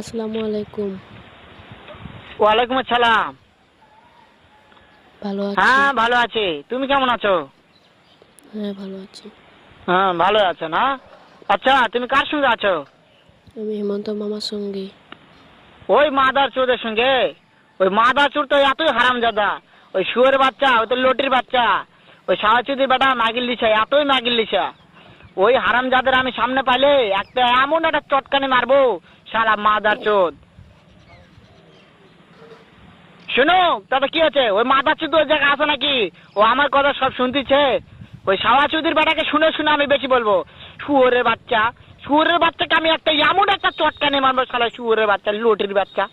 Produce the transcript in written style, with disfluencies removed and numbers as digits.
আসসালামু আলাইকুম। ওয়ালাইকুম আসসালাম। ভালো আছি। হ্যাঁ ভালো আছি, তুমি কেমন আছো? হ্যাঁ, ভালো আছি। হ্যাঁ ভালো আছো না? আচ্ছা তুমি কার সঙ্গে আছো? আমি হেমন্ত মামার সঙ্গে। ওই মাদার চোদের সঙ্গে? ওই মাদার চোর তো এতই হারামজাদা, ওই শুয়োর বাচ্চা, ওই তো লটির বাচ্চা, ওই সাওয়াচুদির বেটা মাগিল লিসা, এতই মাগিল লিসা। ওই হারামজাদের আমি সামনে পাইলে একটা এমন একটা চটকানি মারবো, শালা মাদার চোদ। শোনো, তবে কি আছে, ওই মাদার চোদ ওই জায়গায় আছে নাকি? ও আমার কথা সব শুনতেছে। ওই সাওয়াচুদির বেটাকে শুনে শুনে আমি বেশি বলবো। শুয়োরের বাচ্চা, শুয়োরের বাচ্চাকে আমি একটা এমন একটা চটকানি মারবো, শালা শুয়োরের বাচ্চা, লটির বাচ্চা।